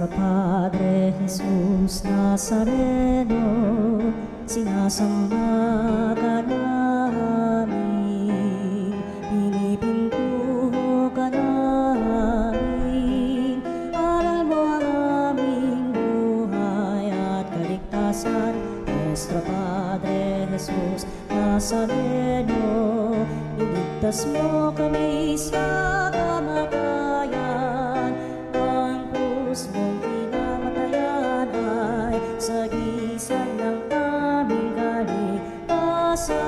Nuestro Padre Jesús Nazareno, sinasamba ka namin, pinipintuho ka namin, aral mo ang aming buhay at kaligtasan. Nuestro Padre Jesús Nazareno, iligtas mo kami sa kamatayan, ang krus mong pinamatayan ay sagisag ng aming kaligtasan.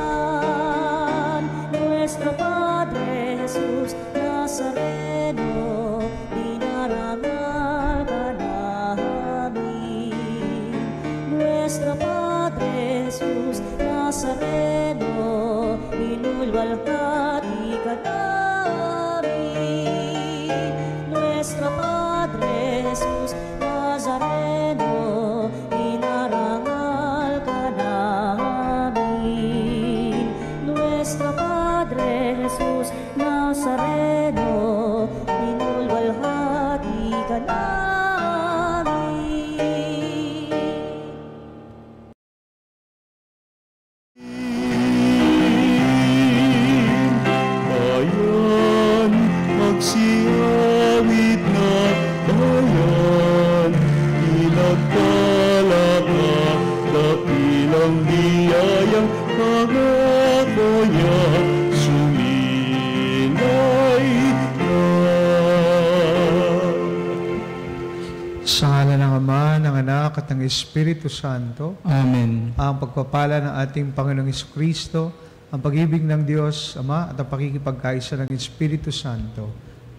Nuestro Padre Jesús Nazareno, dinarangal ka namin. Nuestro Padre Jesús Nazareno, inulwalhati ka namin. Nuestro Padre Jesús Nazareno, inarangal ka namin. Nuestro Padre Jesús Nazareno, inulwalhati ka namin. Bayan, magsiawit na bayan, ilagpalaga, dakilang biyayang pangako niya, suminay na. Sa ngalan ng Ama, ng Anak, at ng Espiritu Santo. Amen. Ang pagpapala ng ating Panginoong Jesucristo, ang pag-ibig ng Diyos Ama at ang pakikipagkaisa ng Espiritu Santo,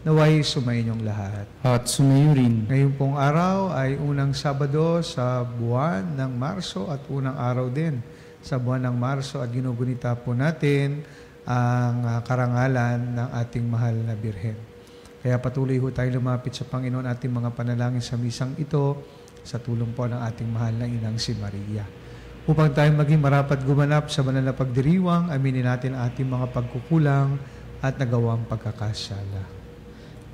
naway sumainyong lahat. At sumayo rin. Ngayon pong araw ay unang Sabado sa buwan ng Marso at unang araw din sa buwan ng Marso at ginugunita po natin ang karangalan ng ating mahal na Birhen. Kaya patuloy ho tayo lumapit sa Panginoon ating mga panalangin sa misang ito sa tulong po ng ating mahal na Inang si Maria. Upang tayo maging marapat gumanap sa banal na pagdiriwang, aminin natin ang ating mga pagkukulang at nagawang pagkakasala.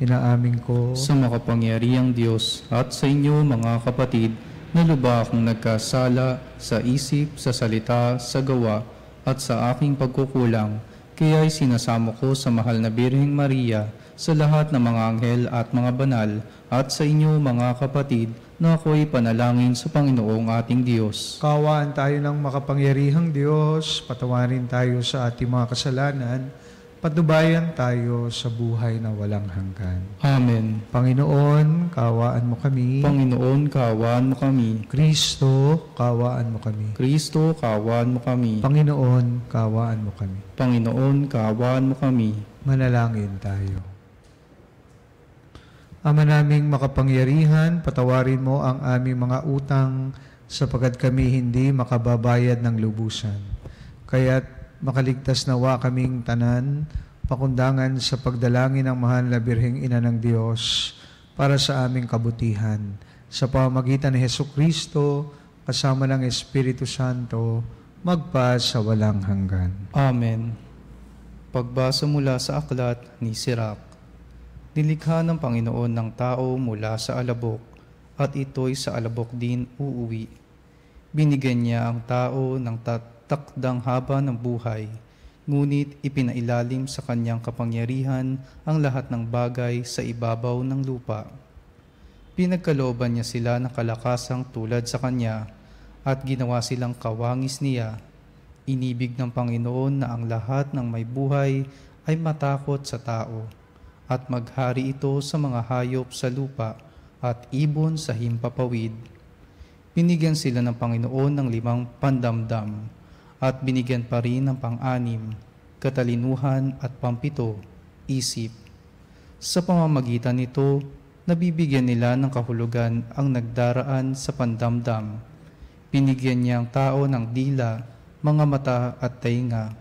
Inaamin ko Sa makapangyarihang Diyos at sa inyo mga kapatid, na lubha akong nagkasala sa isip, sa salita, sa gawa, at sa aking pagkukulang. Kaya'y sinasamo ko sa mahal na Birheng Maria, sa lahat ng mga anghel at mga banal, at sa inyo mga kapatid, na ako'y panalangin sa Panginoong ating Diyos. Kaawaan tayo ng makapangyarihang Diyos, patawarin tayo sa ating mga kasalanan, patnubayan tayo sa buhay na walang hanggan. Amen. Panginoon, kaawaan mo kami. Panginoon, kaawaan mo kami. Kristo, kaawaan mo kami. Kristo, kaawaan mo kami. Panginoon, kaawaan mo kami. Panginoon, kaawaan mo kami. Manalangin tayo. Ama naming makapangyarihan, patawarin mo ang aming mga utang sapagkat kami hindi makababayad ng lubusan. Kaya't makaligtas nawa kaming tanan, pakundangan sa pagdalangin ng mahal na Birheng Ina ng Diyos para sa aming kabutihan. Sa pamamagitan ni Hesukristo, kasama ng Espiritu Santo, magpa sa walang hanggan. Amen. Pagbasa mula sa aklat ni Sirach. Nilikha ng Panginoon ng tao mula sa alabok, at ito'y sa alabok din uuwi. Binigyan niya ang tao ng takdang haba ng buhay, ngunit ipinailalim sa kanyang kapangyarihan ang lahat ng bagay sa ibabaw ng lupa. Pinagkalooban niya sila ng kalakasang tulad sa kanya, at ginawa silang kawangis niya. Inibig ng Panginoon na ang lahat ng may buhay ay matakot sa tao, at maghari ito sa mga hayop sa lupa at ibon sa himpapawid. Binigyan sila ng Panginoon ng 5 pandamdam, at binigyan pa rin ng pang-6, katalinuhan at pang-7, isip. Sa pamamagitan nito, nabibigyan nila ng kahulugan ang nagdaraan sa pandamdam. Binigyan niya ang tao ng dila, mga mata at tainga,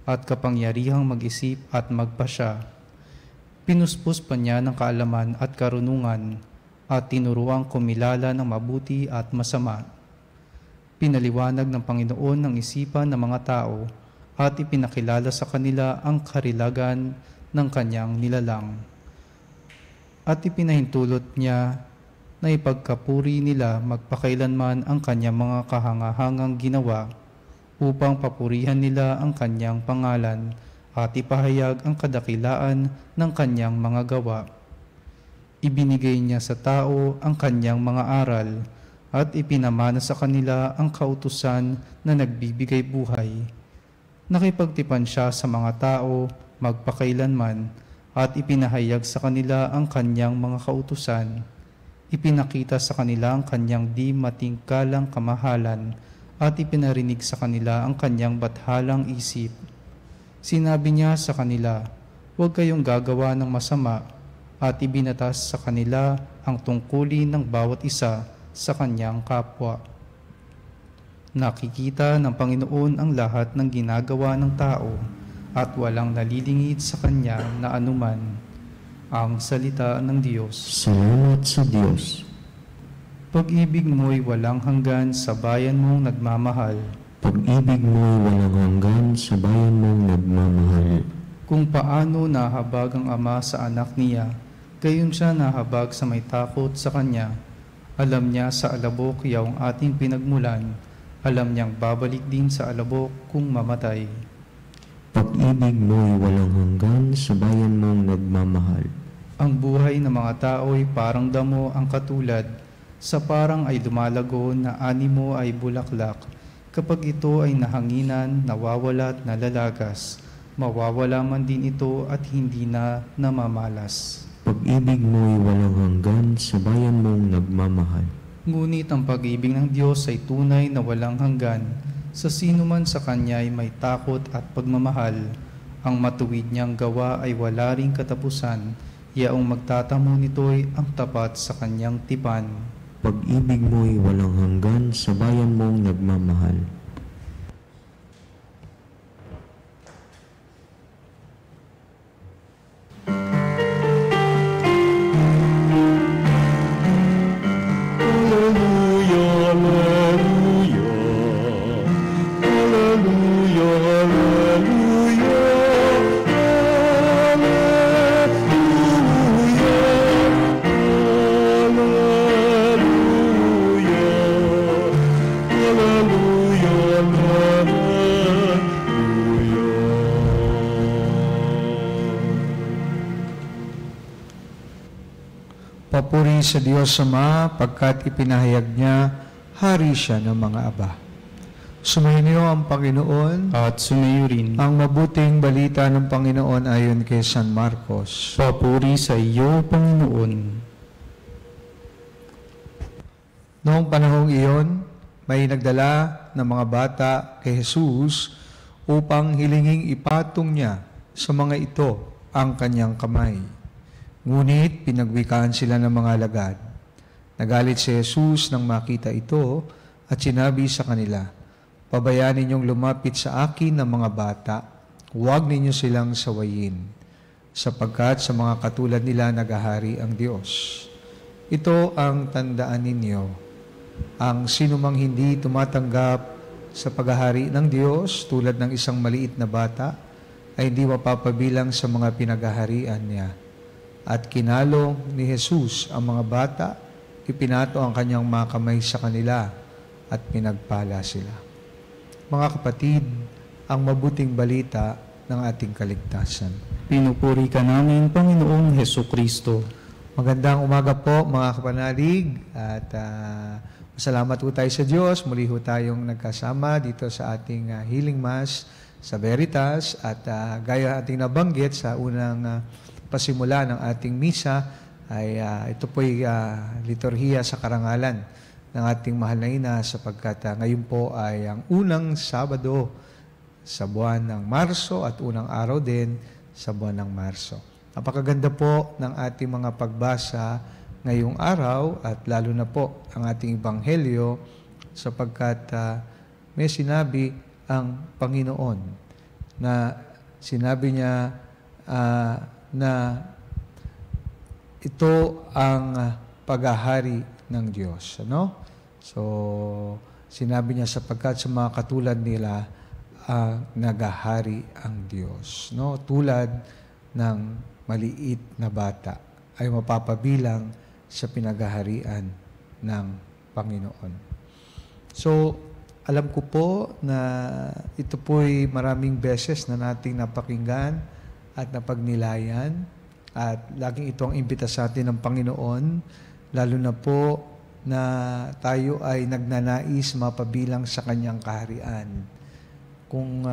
at kapangyarihang mag-isip at magpasya. Pinuspos pa niya ng kaalaman at karunungan, at tinuruang kumilala ng mabuti at masama. Pinaliwanag ng Panginoon ang isipan ng mga tao, at ipinakilala sa kanila ang karilagan ng kanyang nilalang. At ipinahintulot niya na ipagkapuri nila magpakailanman ang kanyang mga kahangahangang ginawa, upang papurihan nila ang kanyang pangalan at ipahayag ang kadakilaan ng kanyang mga gawa. Ibinigay niya sa tao ang kanyang mga aral at ipinamana sa kanila ang kautusan na nagbibigay buhay. Nakipagtipan siya sa mga tao magpakailanman at ipinahayag sa kanila ang kanyang mga kautusan. Ipinakita sa kanila ang kanyang di matingkalang kamahalan at ipinarinig sa kanila ang kanyang bathalang isip. Sinabi niya sa kanila, "Huwag kayong gagawa ng masama," at ibinatas sa kanila ang tungkulin ng bawat isa sa kanyang kapwa. Nakikita ng Panginoon ang lahat ng ginagawa ng tao at walang nalilingid sa kanya na anuman. Ang salita ng Diyos. Salamat sa Diyos. Pag-ibig mo'y walang hanggan sa bayan mong nagmamahal. Pag-ibig mo'y walang hanggan sa bayan mong nagmamahal. Kung paano nahabag ang ama sa anak niya, gayon siya nahabag sa may takot sa kanya. Alam niya sa alabok yaong ating pinagmulan, alam niyang babalik din sa alabok kung mamatay. Pag-ibig mo'y walang hanggan sa bayan mong nagmamahal. Ang buhay ng mga tao ay parang damo ang katulad, sa parang ay lumalago na animo ay bulaklak. Kapag ito ay nahanginan, nawawala at nalalagas, mawawala man din ito at hindi na namamalas. Pag-ibig mo'y walang hanggan sa bayan mong nagmamahal. Ngunit ang pag-ibig ng Diyos ay tunay na walang hanggan. Sa sino man sa Kanya ay may takot at pagmamahal. Ang matuwid niyang gawa ay wala ring katapusan. Yaong magtatamo nito'y ang tapat sa Kanyang tipan. Pag-ibig mo'y walang hanggan sa bayan mong nagmamahal. Papuri sa Diyos Ama, pagkat ipinahayag niya, hari siya ng mga aba. Sumayin niyo ang Panginoon At sumayo rin. ang mabuting balita ng Panginoon ayon kay San Marcos. Papuri sa iyo, Panginoon. Noong panahong iyon, may nagdala ng mga bata kay Jesus upang hilinging ipatong niya sa mga ito ang kanyang kamay. Ngunit pinagwikaan sila ng mga alagad. Nagalit si Jesus nang makita ito at sinabi sa kanila, "Pabayaan ninyong lumapit sa akin ng mga bata, huwag ninyo silang sawayin, sapagkat sa mga katulad nila naghahari ang Diyos. Ito ang tandaan ninyo, ang sinumang hindi tumatanggap sa paghahari ng Diyos tulad ng isang maliit na bata, ay hindi mapapabilang sa mga pinaghaharian niya." At kinalong ni Jesus ang mga bata, ipinato ang kanyang mga kamay sa kanila at pinagpala sila. Mga kapatid, ang mabuting balita ng ating kaligtasan. Pinupuri ka namin, Panginoong Hesukristo. Magandang umaga po mga kapanalig at masalamat po tayo sa Diyos. Muli ho tayong nagkasama dito sa ating Healing Mass sa Veritas at gaya ating nabanggit sa unang pasimula ng ating misa ay ito po'y liturhiya sa karangalan ng ating mahal na ina sapagkat ngayon po ay ang unang Sabado sa buwan ng Marso at unang araw din sa buwan ng Marso. Napakaganda po ng ating mga pagbasa ngayong araw at lalo na po ang ating Ebanghelyo sapagkat may sinabi ang Panginoon na sinabi niya na ito ang paghahari ng Diyos. Ano? So, sinabi niya sapagkat sa mga katulad nila, naghahari ang Diyos. No? Tulad ng maliit na bata ay mapapabilang sa pinaghaharian ng Panginoon. So, alam ko po na ito po'y maraming beses na nating napakinggan at napagnilayan at laging ito ang imbita sa atin ng Panginoon, lalo na po na tayo ay nagnanais mapabilang sa Kanyang kaharian. Kung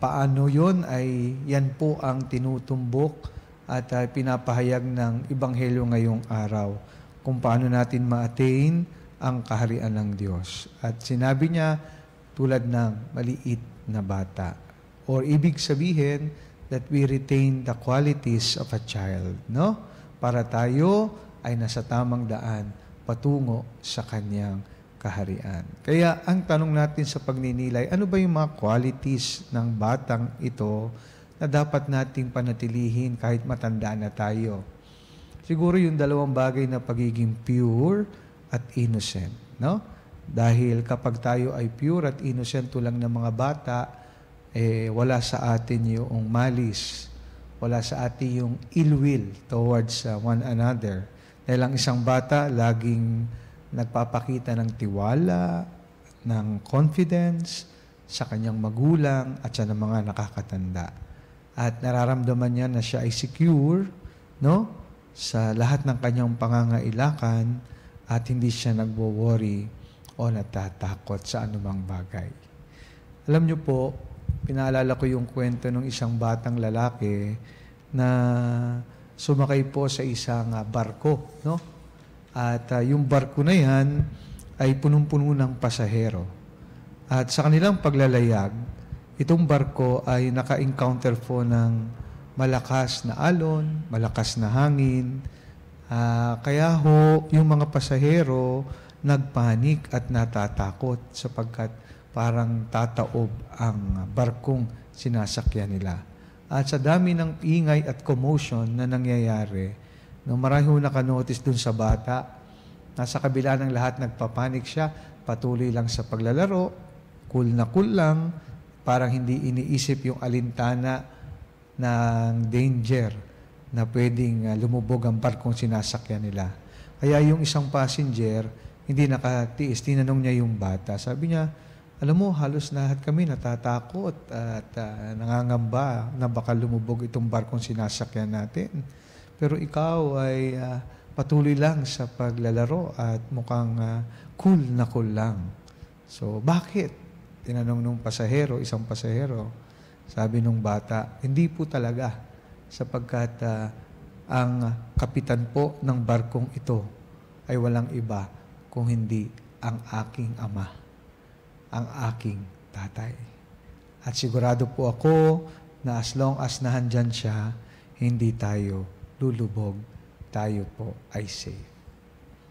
paano yon ay yan po ang tinutumbok at pinapahayag ng Ebanghelyo ngayong araw. Kung paano natin ma-attain ang kaharian ng Diyos. At sinabi niya, tulad ng maliit na bata. Or ibig sabihin that we retain the qualities of a child, no? Para tayo ay nasa tamang daan patungo sa Kanyang kaharian. Kaya ang tanong natin sa pagninilay, ano ba yung mga qualities ng batang ito na dapat nating panatilihin kahit matanda na tayo? Siguro yung dalawang bagay na pagiging pure at innocent, no? Dahil kapag tayo ay pure at innocent lang ng mga bata, wala sa atin yung malis, wala sa atin yung ill will towards one another. Dahil ang isang bata laging nagpapakita ng tiwala, ng confidence sa kanyang magulang at sa mga nakakatanda. At nararamdaman niya na siya ay secure, no? Sa lahat ng kanyang pangangailangan at hindi siya nagwo-worry o natatakot sa anumang bagay. Alam niyo po, pinaalala ko yung kwento ng isang batang lalaki na sumakay po sa isang barko, no? At yung barko na yan ay punong-puno ng pasahero. At sa kanilang paglalayag, itong barko ay naka-encounter po ng malakas na alon, malakas na hangin. Kaya ho, yung mga pasahero nagpanik at natatakot sapagkat parang tataob ang barkong sinasakyan nila. At sa dami ng ingay at commotion na nangyayari, nung marami ho nakanotice dun sa bata, nasa kabila ng lahat nagpapanik siya, patuloy lang sa paglalaro, cool lang, parang hindi iniisip yung alintana ng danger na pwedeng lumubog ang barkong sinasakyan nila. Kaya yung isang passenger, hindi nakatiis, tinanong niya yung bata. Sabi niya, alam mo, halos lahat kami natatakot at nangangamba na baka lumubog itong barkong sinasakyan natin. Pero ikaw ay patuloy lang sa paglalaro at mukhang cool lang. So, bakit? Tinanong nung pasahero, isang pasahero. Sabi nung bata, hindi po talaga sapagkat ang kapitan po ng barkong ito ay walang iba kung hindi ang aking ama, ang aking tatay. At sigurado po ako na as long as nahandyan siya, hindi tayo lulubog, tayo po ay safe.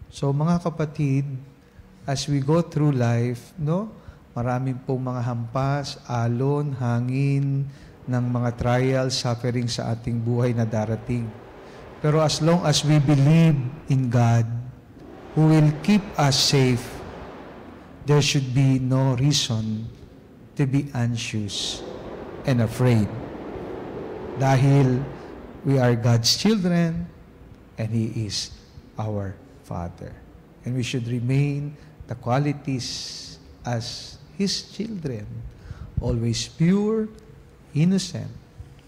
So mga kapatid, as we go through life, no, maraming pong mga hampas, alon, hangin, ng mga trials, suffering sa ating buhay na darating. Pero as long as we believe in God, who will keep us safe, there should be no reason to be anxious and afraid. Dahil we are God's children and He is our Father. And we should remain the qualities as His children, always pure, innocent,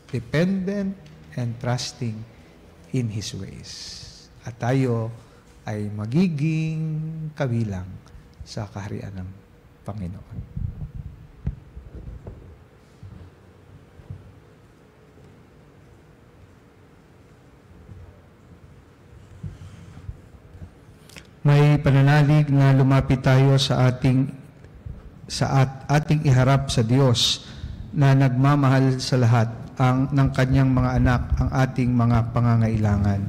dependent, and trusting in His ways. At tayo ay magiging kabilang sa kaharian ng Panginoon. May pananalig na lumapit tayo sa ating iharap sa Diyos na nagmamahal sa lahat ng kanyang mga anak, ang ating mga pangangailangan.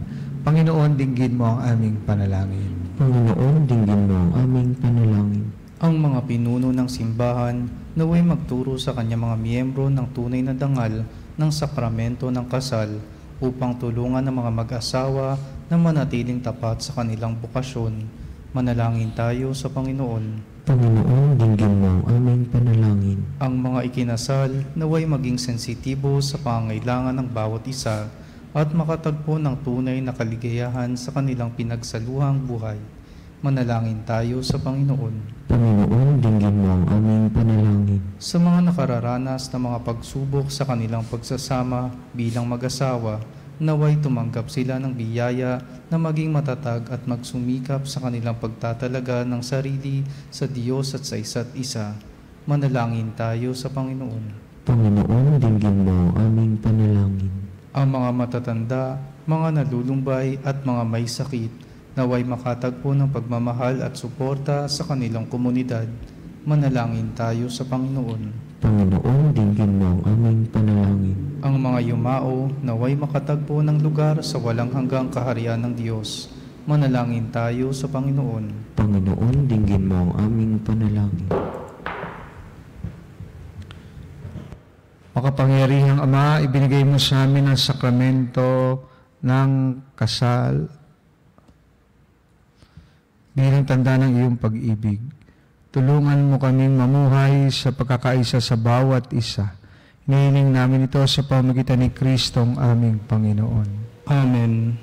Panginoon, dinggin mo ang aming panalangin. Panginoon, dinggin mo ang aming panalangin. Ang mga pinuno ng simbahan naway magturo sa kanyang mga miyembro ng tunay na dangal ng sakramento ng kasal upang tulungan ang mga mag-asawa na manatiling tapat sa kanilang bukasyon. Manalangin tayo sa Panginoon. Panginoon, dinggin mo ang aming panalangin. Ang mga ikinasal naway maging sensitibo sa pangangailangan ng bawat isa at makatagpo ng tunay na kaligayahan sa kanilang pinagsaluhang buhay. Manalangin tayo sa Panginoon. Panginoon, dinggin mo ang aming panalangin. Sa mga nakararanas na mga pagsubok sa kanilang pagsasama bilang mag-asawa, naway tumanggap sila ng biyaya na maging matatag at magsumikap sa kanilang pagtatalaga ng sarili sa Diyos at sa isa't isa. Manalangin tayo sa Panginoon. Panginoon, dinggin mo ang aming panalangin. Ang mga matatanda, mga nalulumbay at mga may sakit, naway makatagpo ng pagmamahal at suporta sa kanilang komunidad. Manalangin tayo sa Panginoon. Panginoon, dinggin mo ang aming panalangin. Ang mga yumao, naway makatagpo ng lugar sa walang hanggang kaharian ng Diyos. Manalangin tayo sa Panginoon. Panginoon, dinggin mo ang aming panalangin. Makapangyarihang Ama, ibinigay mo sa amin ang sakramento ng kasal bilang tanda ng iyong pag-ibig. Tulungan mo kaming mamuhay sa pagkakaisa sa bawat isa. Hinihiling namin ito sa pamamagitan ni Kristong aming Panginoon. Amen.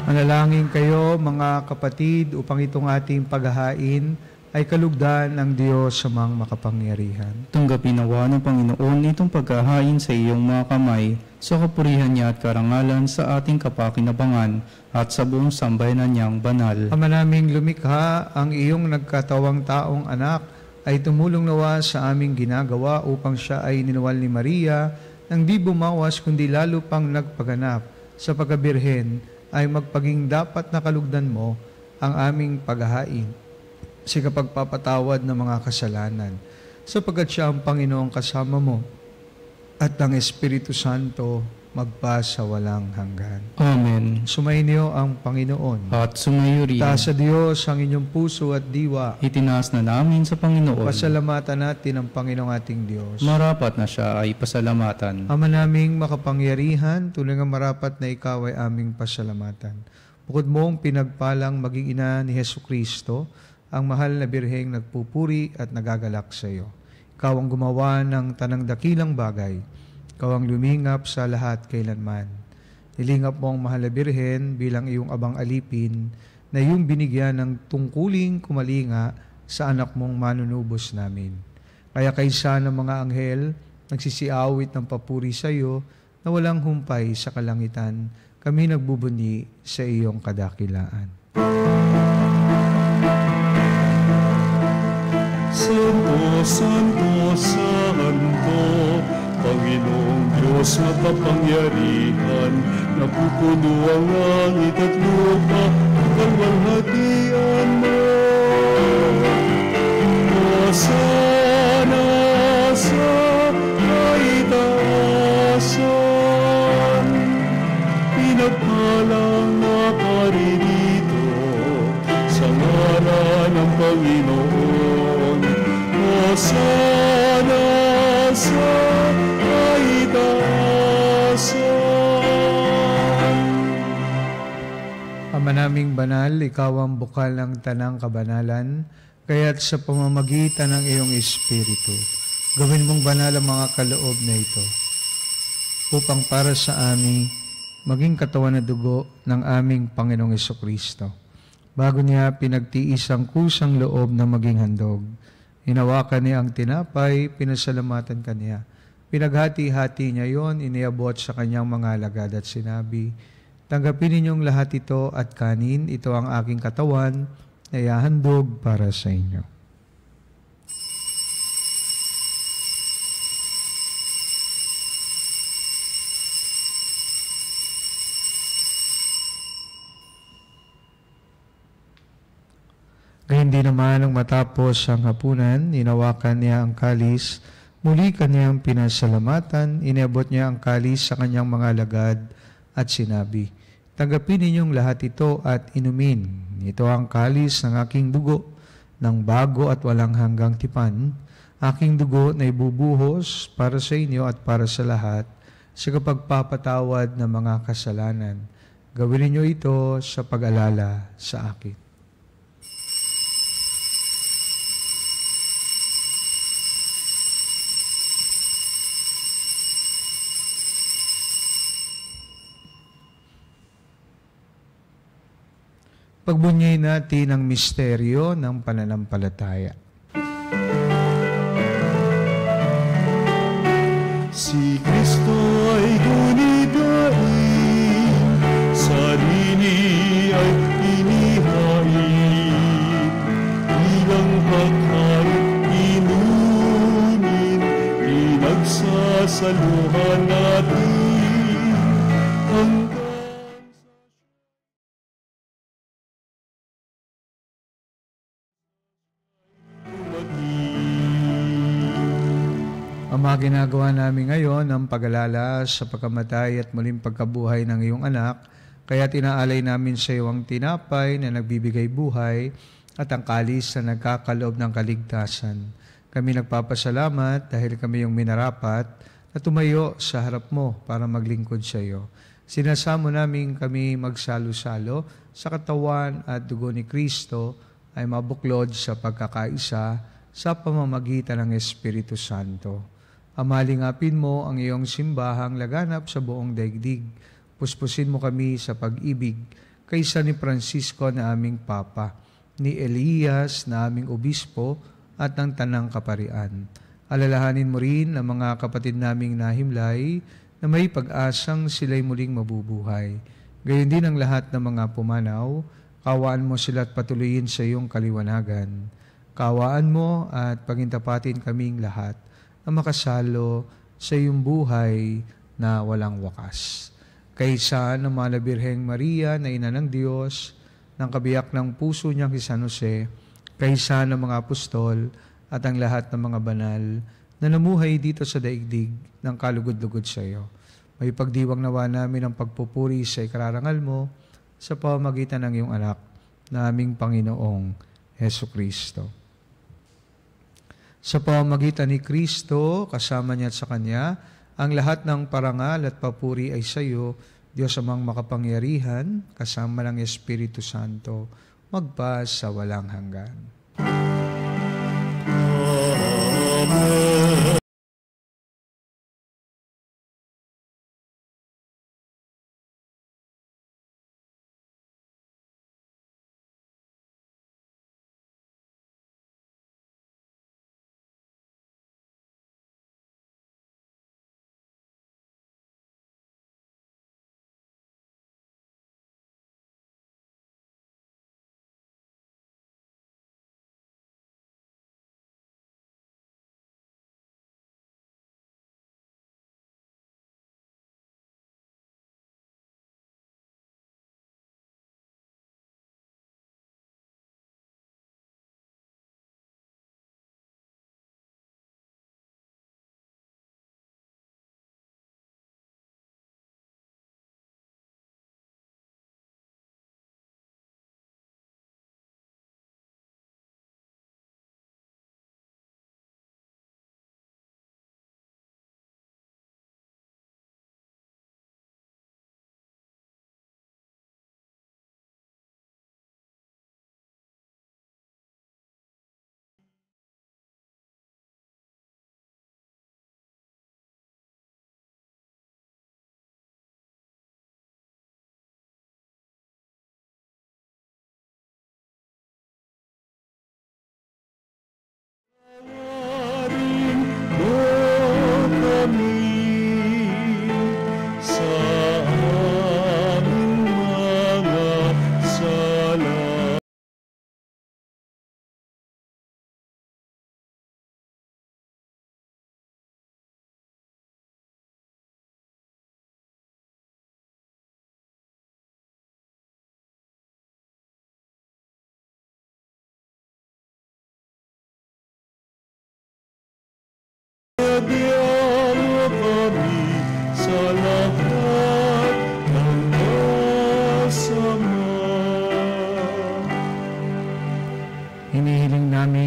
Manalangin kayo mga kapatid upang itong ating paghahain ay kalugdan ng Diyos sa mga makapangyarihan. Tanggapin nawa ng Panginoon itong paghahain sa iyong mga kamay sa kapurihan niya at karangalan sa ating kapakinabangan at sa buong sambayanan niyang banal. Ama naming lumikha, ang iyong nagkatawang taong anak ay tumulong nawa sa aming ginagawa upang siya ay ninawal ni Maria nang di bumawas kundi lalo pang nagpaganap sa pagkabirhen ay magpaging dapat na kalugdan mo ang aming paghahain sa kapagpapatawad ng mga kasalanan, sapagkat siya ang Panginoong kasama mo at ang Espiritu Santo magpa sa walang hanggan. Amen. Sumainyo ang Panginoon. At sumayo rin. Itaas sa Diyos ang inyong puso at diwa. Itinaas na namin sa Panginoon. Pasalamatan natin ang Panginoong ating Diyos. Marapat na siya ay pasalamatan. Ama naming makapangyarihan, tuloy nga marapat na ikaw ay aming pasalamatan. Bukod mong pinagpalang maging ina ni Hesukristo, ang mahal na birheng nagpupuri at nagagalak sa iyo. Ikaw ang gumawa ng tanang dakilang bagay. Ikaw ang lumingap sa lahat kailanman. Nilingap mo ang mahal na birhen bilang iyong abang alipin na iyong binigyan ng tungkuling kumalinga sa anak mong manunubos namin. Kaya kaysa ng mga anghel, nagsisiawit ng papuri sa iyo na walang humpay sa kalangitan, kami nagbubunyi sa iyong kadakilaan. Santo, Santo, Santo, Panginoong Diyos makapangyarihan, napupuno ang langit at lupa, ang walhatian mo. Hosana sa kaitaasan, pinagpalang na paririto sa ngalan ng Panginoon. Hosana sa kaitaasan. Ama naming banal, ikaw ang bukal ng tanang kabanalan, kaya't sa pamamagitan ng iyong Espiritu, gawin mong banal ang mga kaloob na ito, upang para sa amin, maging katawan na dugo ng aming Panginoong Hesukristo. Bago niya pinagtiis ang kusang loob na maging handog, hinawakan niya ang tinapay, pinasalamatan kaniya. Pinaghati-hati niya yon, iniabot sa kanyang mga alagad at sinabi, tanggapin ninyong lahat ito at kanin, ito ang aking katawan na ihahandog para sa inyo. Gayun din naman nang matapos ang hapunan, hinawakan niya ang kalis, muli kanyang pinasalamatan, iniabot niya ang kalis sa kanyang mga alagad at sinabi, tanggapin ninyong lahat ito at inumin. Ito ang kalis ng aking dugo, ng bago at walang hanggang tipan, aking dugo na ibubuhos para sa inyo at para sa lahat, sa kapagpapatawad ng mga kasalanan. Gawin niyo ito sa pag-alala sa akin. Pagbunyay natin ang misteryo ng pananampalataya. Si Kristo ay gunidain, sarili ay inihain, ilang pagkain inumin, pinagsasaluhan natin, hanggang Ang mga ginagawa namin ngayon ang pag-alala sa pagkamatay at muling pagkabuhay ng iyong anak, kaya tinaalay namin sa iyo ang tinapay na nagbibigay buhay at ang kalis na nagkakaloob ng kaligtasan. Kami nagpapasalamat dahil kami yung minarapat na tumayo sa harap mo para maglingkod sa iyo. Sinasamo namin kami magsalo-salo sa katawan at dugo ni Kristo ay mabuklod sa pagkakaisa sa pamamagitan ng Espiritu Santo. Amalingapin mo ang iyong simbahang laganap sa buong daigdig. Puspusin mo kami sa pag-ibig kaysa ni Francisco na aming Papa, ni Elias na aming Obispo at ng Tanang Kaparian. Alalahanin mo rin ang mga kapatid naming nahimlay na may pag-asang sila'y muling mabubuhay. Gayon din ang lahat ng mga pumanaw, kawaan mo sila at patuloyin sa iyong kaliwanagan. Kawaan mo at pagintapatin kaming lahat na makasalo sa iyong buhay na walang wakas. Kaysa ng Mahal na Birheng Maria na Ina ng Diyos, ng kabiyak ng puso niyang si San Jose, kaysa ng mga apostol at ang lahat ng mga banal na namuhay dito sa daigdig ng kalugod-lugod sa iyo. May pagdiwang nawa namin ang pagpupuri sa ikararangal mo sa pamamagitan ng iyong anak na aming Panginoong Hesukristo. Sa pamamagitan ni Kristo, kasama niya at sa Kanya, ang lahat ng parangal at papuri ay sa iyo, Diyos amang makapangyarihan, kasama ng Espiritu Santo, magpa sa walang hanggan. Amen.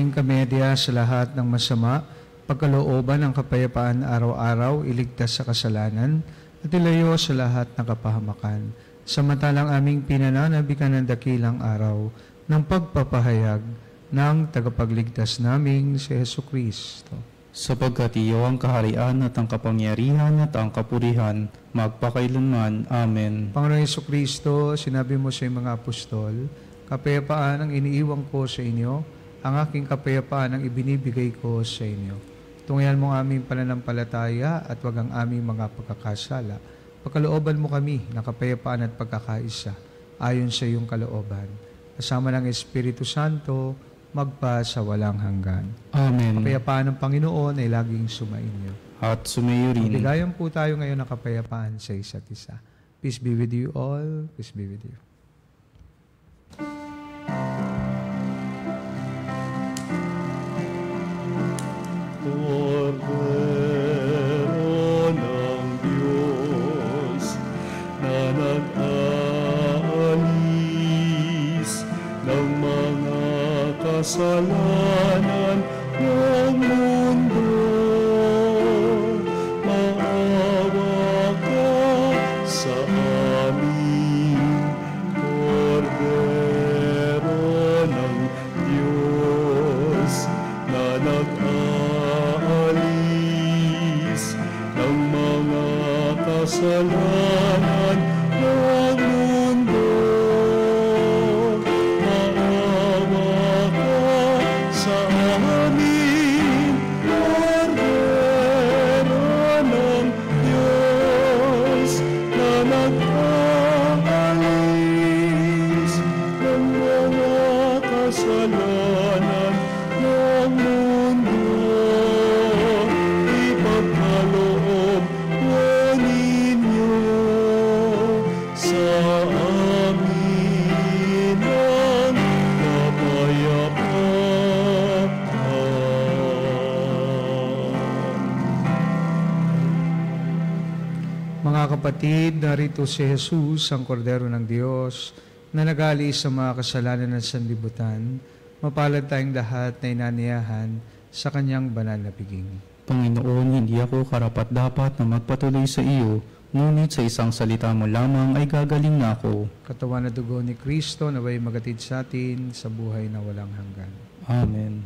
maging kamedya sa lahat ng masama, pagkalooban ng kapayapaan araw-araw, iligtas sa kasalanan, at ilayo sa lahat ng kapahamakan. Samantalang aming pinananabikan ng dakilang araw ng pagpapahayag ng tagapagligtas naming si Hesu Kristo. Sapagkat iyo ang kaharian at ang kapangyarihan at ang kapurihan, magpakailanman. Amen. Panginoon Hesu Kristo, sinabi mo sa iyong mga apostol, kapayapaan ang iniiwan ko sa inyo, ang aking kapayapaan ang ibinibigay ko sa inyo. Tunghayan mo ang aming pananampalataya at wag ang aming mga pagkakasala. Pagkalooban mo kami ng kapayapaan at pagkakaisa ayon sa iyong kalooban. Kasama ng Espiritu Santo, magpa sa walang hanggan. Amen. Kapayapaan ng Panginoon ay laging sumainyo. At sumayo rin. Bigayan po tayo ngayon ng kapayapaan sa isa't isa. Peace be with you all. Peace be with you. Cordero ng Diyos na nag-aalis ng mga kasalanan ng mundo, maawa ka sa amin. Cordero ng Diyos na nag-aalis ng mga kasalanan ng mundo, maawa ka sa amin. Cordero ng Diyos na nag-aalis ng mga kasalanan ng mundo, ipagkaloob mo ninyo sa amin ang kapayapaan. Mga kapatid, narito si Jesus, ang Kordero ng Diyos, na nag-aalis sa mga kasalanan ng sanlibutan. Mapalad tayong lahat na inaniyahan sa kanyang banal na piging. Panginoon, hindi ako karapat-dapat na magpatuloy sa iyo, ngunit sa isang salita mo lamang ay gagaling na ako. Katawan na dugo ni Kristo naway magatid sa atin sa buhay na walang hanggan. Amen.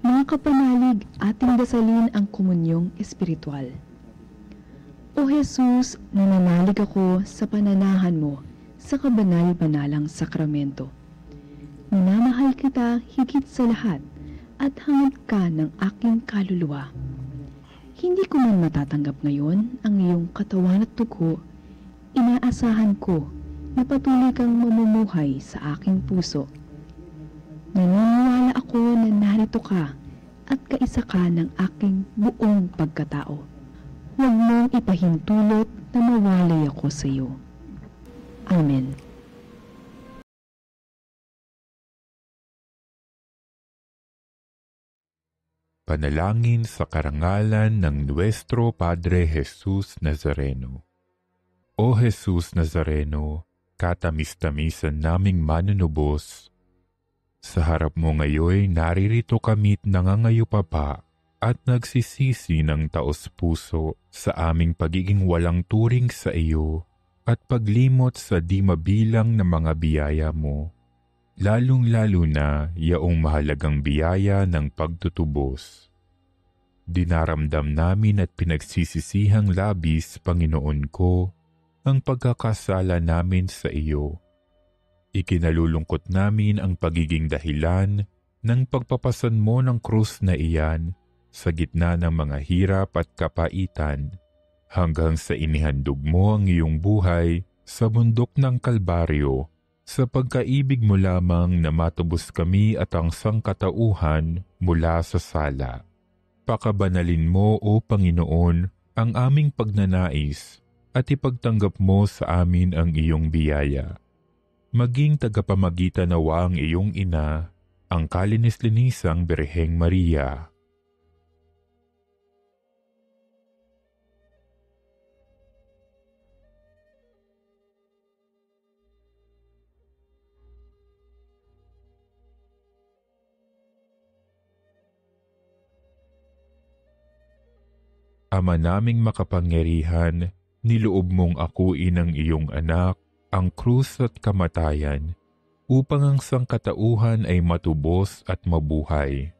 Mga kapanalig, ating dasalin ang komunyong espiritual. O Jesus, nananalig ako sa pananahan mo sa kabanal-banalang sakramento. Minamahal kita higit sa lahat at hangad ka ng aking kaluluwa. Hindi ko man matatanggap ngayon ang iyong katawan at dugo, inaasahan ko na patuloy kang mamumuhay sa aking puso. Naniniwala ako na narito ka at kaisa ka ng aking buong pagkatao. Huwag mong ipahintulot na mawalay ako sa iyo. Amen. Panalangin sa karangalan ng Nuestro Padre Jesus Nazareno. O Jesus Nazareno, katamis-tamisan naming manunubos, sa harap mo ngayon naririto kami't nangangayupapa at nagsisisi ng taos-puso sa aming pagiging walang turing sa iyo at paglimot sa di mabilang na mga biyaya mo, lalong-lalo na yaong mahalagang biyaya ng pagtutubos. Dinaramdam namin at pinagsisisihang labis, Panginoon ko, ang pagkakasala namin sa iyo. Ikinalulungkot namin ang pagiging dahilan ng pagpapasan mo ng krus na iyan sa gitna ng mga hirap at kapaitan hanggang sa inihandog mo ang iyong buhay sa bundok ng Kalbaryo sa pagkaibig mo lamang na matubos kami at ang sangkatauhan mula sa sala. Pakabanalin mo, O Panginoon, ang aming pagnanais at ipagtanggap mo sa amin ang iyong biyaya. Maging tagapamagitan nawa ang iyong ina, ang kalinis-linisang Birheng Maria. Ama naming makapangyarihan, niloob mong akuin ang iyong anak, ang krus at kamatayan, upang ang sangkatauhan ay matubos at mabuhay.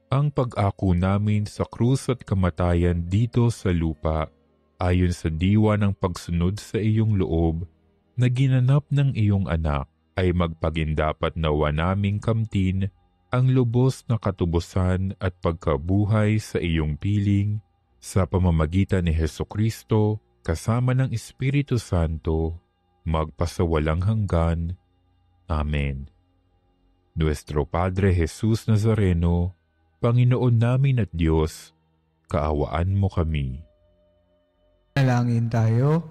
Ang pag-ako namin sa krus at kamatayan dito sa lupa, ayon sa diwa ng pagsunod sa iyong loob, na ginanap ng iyong anak, ay magpagindapat nawa naming kamtin ang lubos na katubusan at pagkabuhay sa iyong piling sa pamamagitan ni Hesukristo kasama ng Espiritu Santo, magpasawalang hanggan. Amen. Nuestro Padre Jesus Nazareno, Panginoon namin at Diyos, kaawaan mo kami. Nalangin tayo.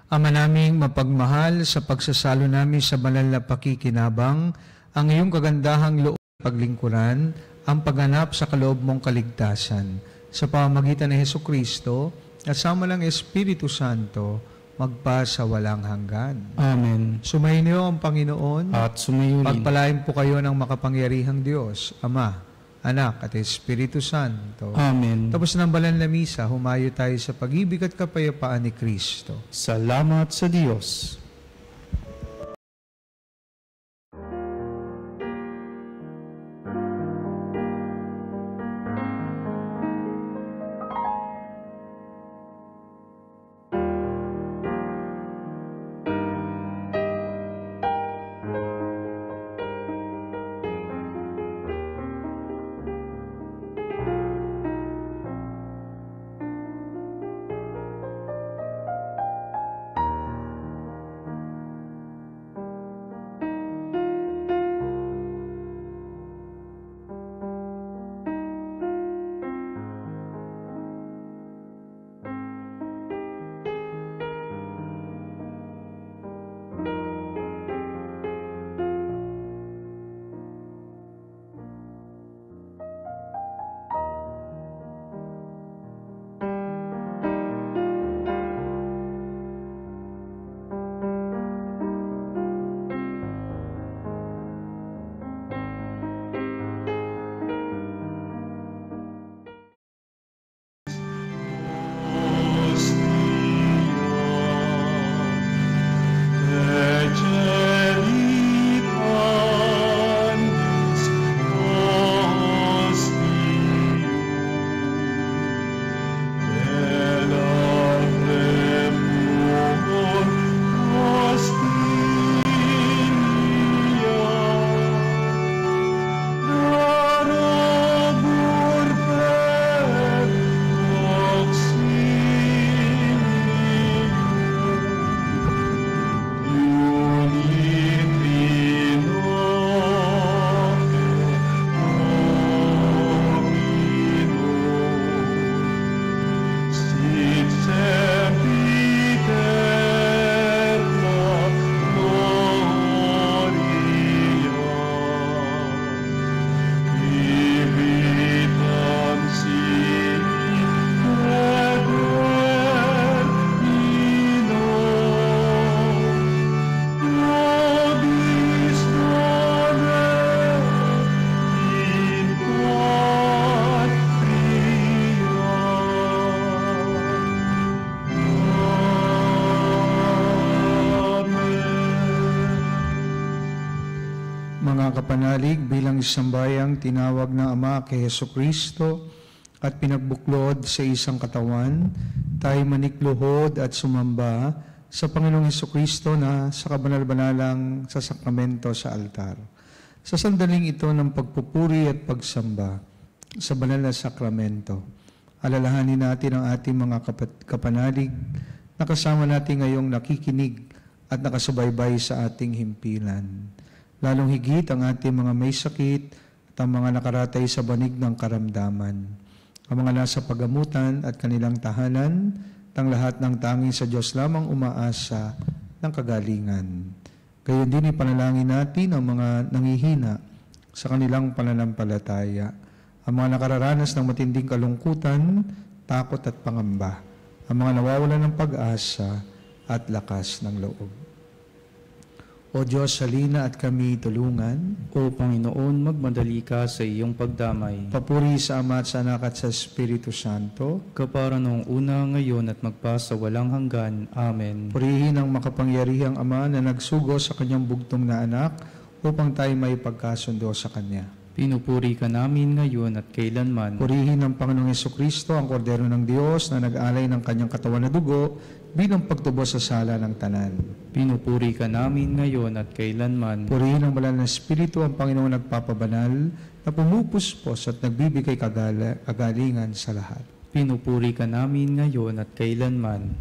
Ama naming mapagmahal, sa pagsasalo namin sa banal na pakikinabang, ang iyong kagandahang loob paglingkuran, ang pagganap sa kaloob mong kaligtasan, sa pamamagitan ni Hesukristo at sama ng Espiritu Santo, magpa sa walang hanggan. Amen. Sumainyo ang Panginoon At sumayo rin. pagpalain po kayo ng makapangyarihang Diyos, Ama, Anak at Espiritu Santo. Amen. Tapos ng banal na misa, humayo tayo sa pag-ibig at kapayapaan ni Kristo. Salamat sa Diyos. Kapanalig bilang isang bayang tinawag ng Ama kay Hesukristo at pinagbuklod sa isang katawan, tayo manikluhod at sumamba sa Panginoong Hesukristo na sa kabanal-banalang sa sakramento sa altar. Sa sandaling ito ng pagpupuri at pagsamba sa banal na sakramento, alalahanin natin ang ating mga kapanalig na kasama natin ngayong nakikinig at nakasubaybay sa ating himpilan. Lalong higit ang ating mga may sakit at ang mga nakaratay sa banig ng karamdaman. Ang mga nasa pagamutan at kanilang tahanan, ang lahat ng tanging sa Diyos lamang umaasa ng kagalingan. Gayon din ipanalangin natin ang mga nangihina sa kanilang pananampalataya, ang mga nakararanas ng matinding kalungkutan, takot at pangamba, ang mga nawawalan ng pag-asa at lakas ng loob. O Diyos, halina at kami tulungan. O Panginoon, magmadali ka sa iyong pagdamay. Papuri sa Ama at sa Anak at sa Espiritu Santo. Kapara noong una, ngayon at magpasa walang hanggan. Amen. Purihin ang makapangyarihang Ama na nagsugo sa kanyang bugtong na anak upang tayo may pagkasundo sa Kanya. Pinupuri ka namin ngayon at kailanman. Purihin ng Panginoong Hesukristo, ang Kordero ng Diyos na nag-alay ng kanyang katawan na dugo bilang pagtubos sa sala ng tanan. Pinupuri ka namin ngayon at kailanman. Purihin ng Banal na Espiritu, ang Panginoong nagpapabanal na pumupuspos at nagbibigay kagalingan sa lahat. Pinupuri ka namin ngayon at kailanman.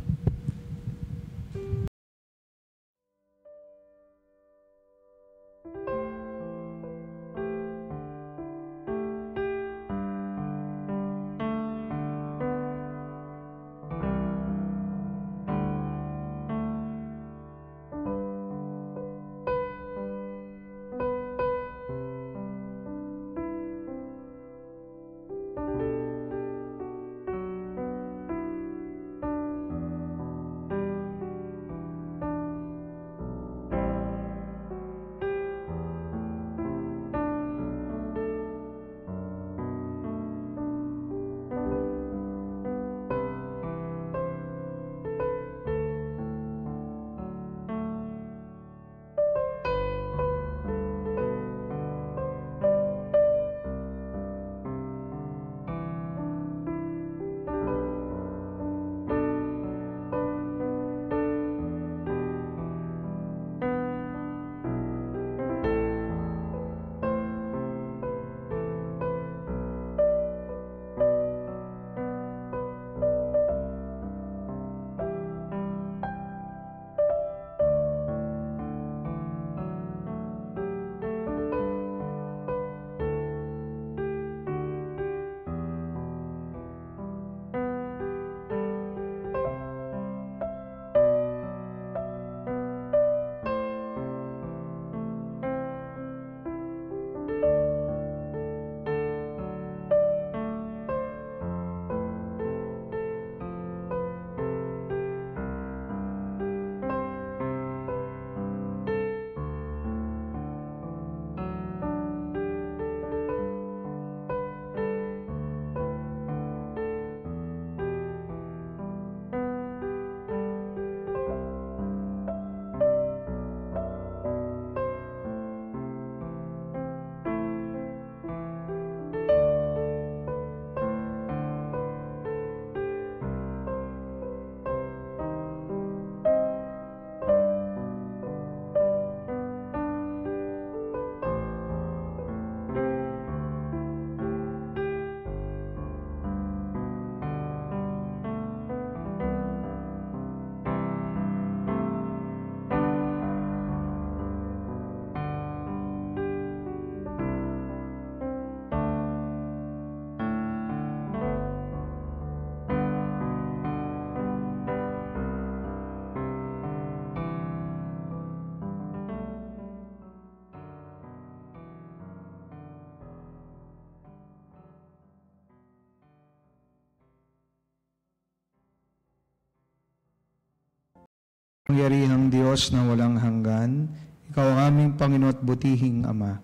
Pangyarihang Diyos na walang hanggan, Ikaw ang aming Panginoon at butihing Ama.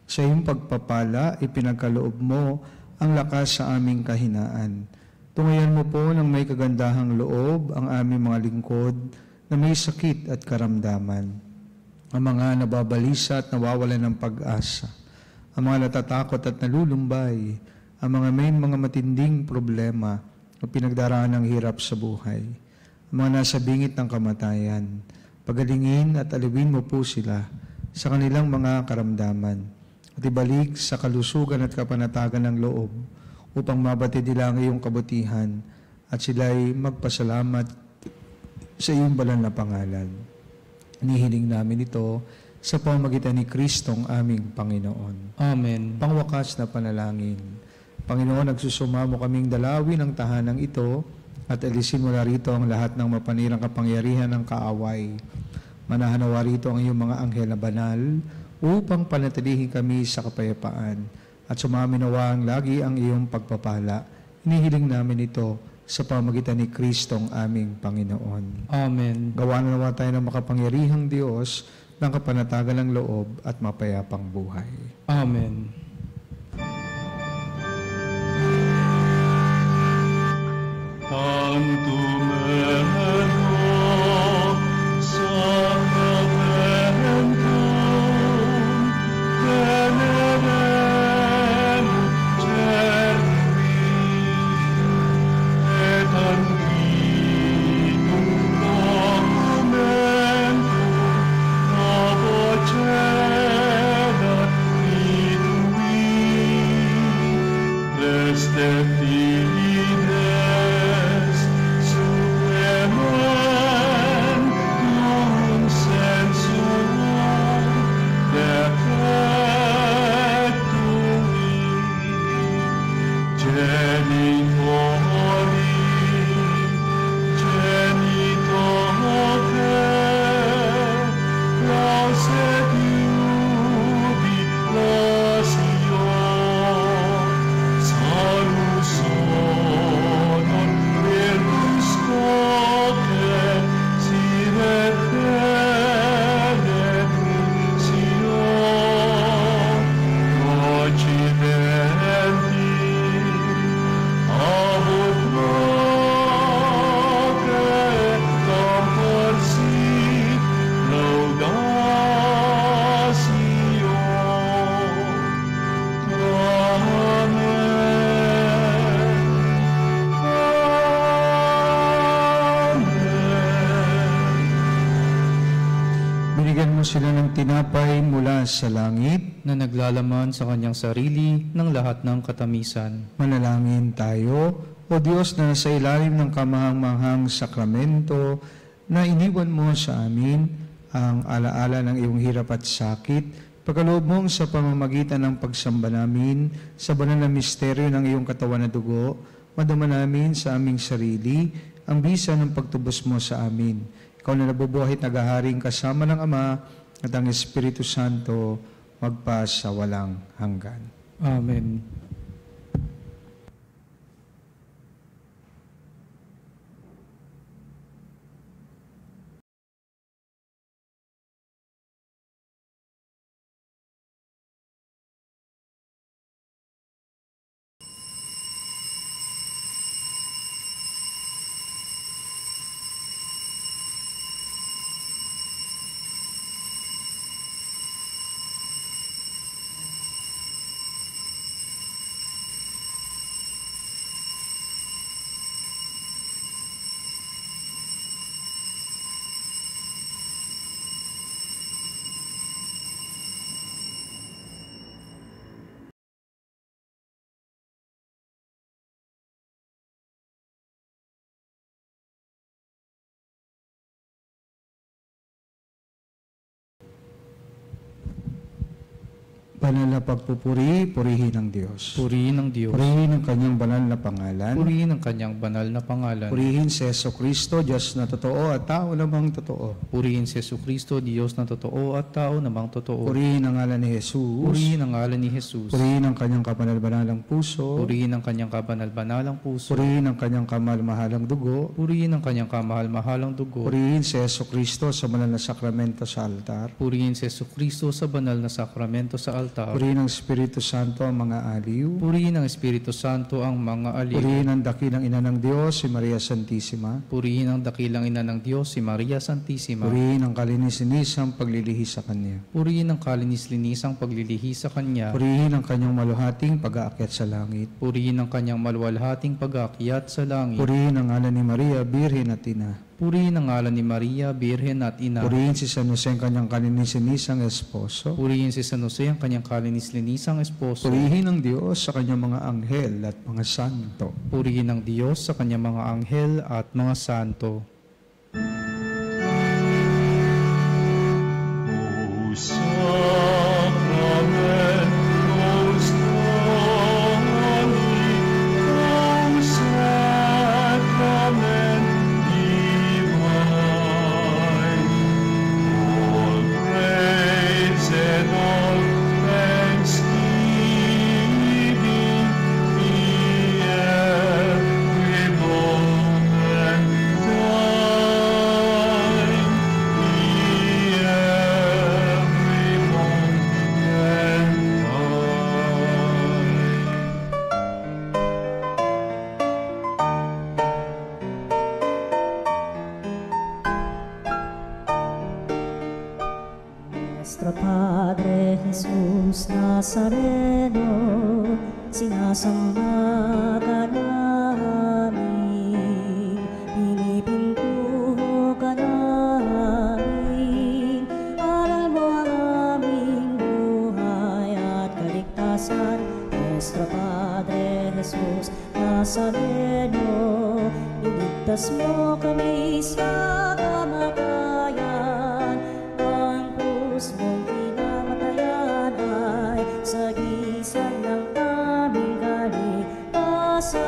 Sa iyong pagpapala, ipinagkaloob mo ang lakas sa aming kahinaan. Tungayan mo po ng may kagandahang loob ang aming mga lingkod na may sakit at karamdaman. Ang mga nababalisa at nawawalan ng pag-asa. Ang mga natatakot at nalulumbay. Ang mga may mga matinding problema o pinagdaraan ng hirap sa buhay. Ang mga nasa bingit ng kamatayan, pagalingin at aliwin mo po sila sa kanilang mga karamdaman at ibalik sa kalusugan at kapanatagan ng loob upang mabatid nila ang iyong kabutihan at sila'y magpasalamat sa iyong banal na pangalan. Inihiling namin ito sa pamamagitan ni Kristong aming Panginoon. Amen. Pangwakas na panalangin. Panginoon, nagsusumamo kaming dalawin ang tahanang ito at alisin mo na rito ang lahat ng mapanirang kapangyarihan ng kaaway. Manahanawa rito ang iyong mga anghel na banal upang panatilihin kami sa kapayapaan at sumaminawa ang lagi ang iyong pagpapala. Inihiling namin ito sa pamamagitan ni Kristong aming Panginoon. Amen. Gawa na nawa tayo ng makapangyarihang Diyos ng kapanatagan ng loob at mapayapang buhay. Amen. Ang tumelo sa kabentum, venerem cervi, et antiquum documentum novocedat vitui, leste fides supremem non sensum defectui, genitori, genitoque, lauset jubilatio, salus honor virtus coque, sine benedictio, occidenti, abut noque, tempor sit laudatio. Binigyan mo sila ng tinapay mula sa langit. Na naglalaman sa kanyang sarili ng lahat ng katamisan. Manalangin tayo, O Diyos na nasa ilalim ng kamahang-mahang sakramento, na iniwan mo sa amin ang alaala ng iyong hirap at sakit, pagkaloob mong sa pamamagitan ng pagsamba namin sa banal na misteryo ng iyong katawan na dugo, madama namin sa aming sarili ang bisa ng pagtubos mo sa amin. Ikaw na nabubuhay at naghaharing kasama ng Ama at ang Espiritu Santo magpa sa walang hanggan. Amen. Banal na pagpupuri, purihin ng Diyos. Purihin ng Diyos. Purihin ang kanyang banal na pangalan. Purihin ang kanyang banal na pangalan. Purihin si Jesucristo, Diyos na totoo at tao namang totoo. Purihin si Jesucristo, Diyos na totoo at tao namang totoo. Purihin ang ngalan ni Jesus. Purihin ang ngalan ni Jesus. Purihin ang kanyang kabanal-banalang puso. Purihin ang kanyang kabanal-banalang puso. Purihin ang kanyang kamahal-mahalang dugo. Purihin ang kanyang kamahal-mahalang dugo. Purihin si Jesucristo sa banal na sakramento sa altar. Purihin si Jesucristo sa banal na sakramento sa altar. Purihin ang Espiritu Santo ang mga aliw. Purihin ang Espiritu Santo ang mga aliw. Purihin ang dakilang ina ng Diyos, si Maria Santissima. Purihin ang dakilang ina ng Diyos, si Maria Santissima. Purihin ang kalinis-linisang paglilihi sa Kanya. Purihin ang kalinis-linisang paglilihi sa Kanya. Purihin ang kanyang maluhating pag-aakyat sa langit. Purihin ang kanyang maluwalhating pag-aakyat sa langit. Purihin ang ngalan ni Maria, Birhen at Ina. Purihin ang ngalan ni Maria, Birhen at Ina. Purihin si San Jose ang kanyang kalinis-linisang esposo. Purihin si San Jose ang kanyang kalinis-linisang esposo. Purihin ang Diyos sa kanyang mga anghel at mga santo. Purihin ang Diyos sa kanyang mga anghel at mga santo. O Sacramentus Domini, O Sacrament divine, all praise and all thanksgiving be every moment done Nuestro Padre Jesus Nazareno, sinasamba ka namin, pinipintuho ka namin, aral mo ang aming buhay at kaligtasan. Nuestro Padre Jesus Nazareno, iligtas mo kami sa kamatayan. Ang krus mong pinamatayan ay sagisag ng aming kaligtasan.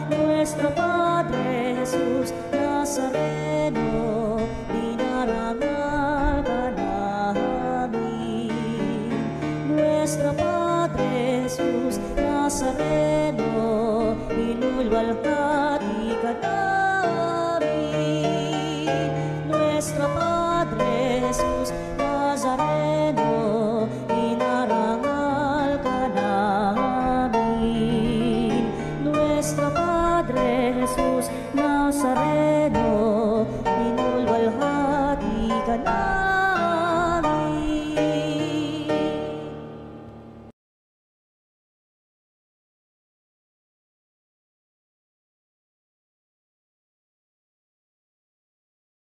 Nuestro Padre Jesus Nazareno, dinarangal ka namin. Nuestro Padre Jesus Nazareno, inulwalhati ka namin.